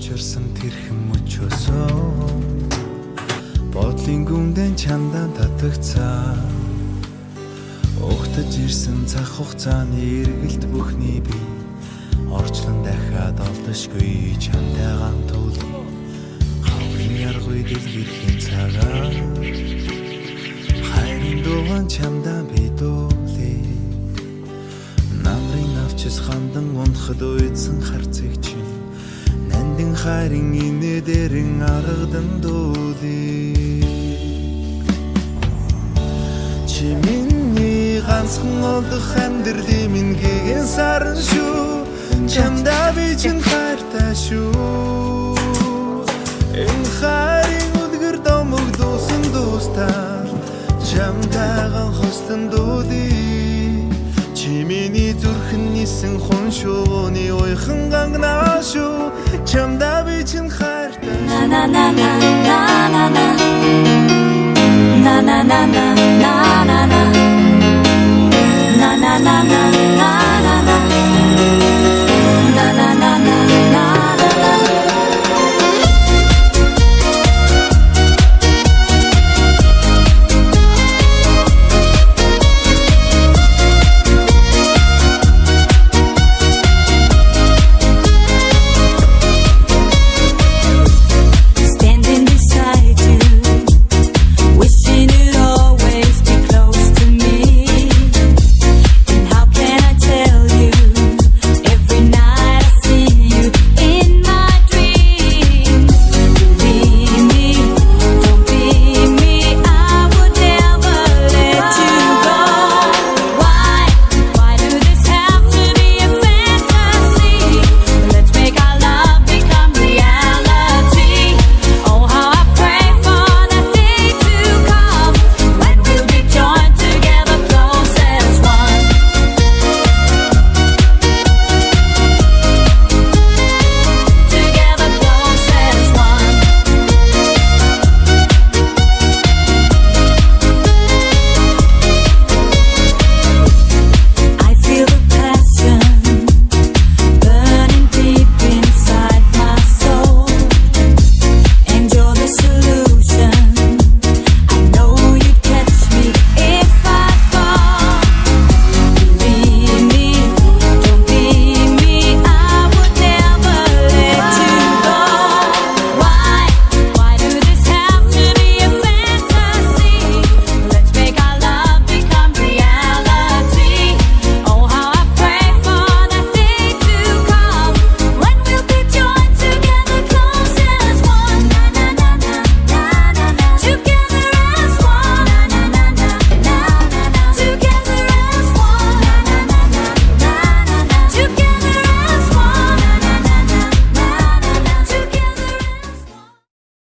учирсан тэрхэн мөчөөсөө бодлын гүндэн чамдан татагцаа угтаж ирсэн цаг хугацааны эргэлт бүхний би орчлон дахиад олдошгүй чамтай гантуул хаврын яргүй дэлгэрхийн цагаа хайрын дууган чамдан би дуулъя намрын авчис хандан унахад уйдсан харцыг чинь нандин хайрын инэдэрэн аргадан дуулъя чи миний ганцхан олдох амьдралын минь гэгэн сарн шүү чамдаа би чин хайртай шүү энэ хайрын үлгэр домог дуусан дуустал чамтайган хослон дуулъя чи миний зүрхэн нисэн хон шууны уйхан гангнаа шүү чамдаа би чин хайртай на на на на на на на на на на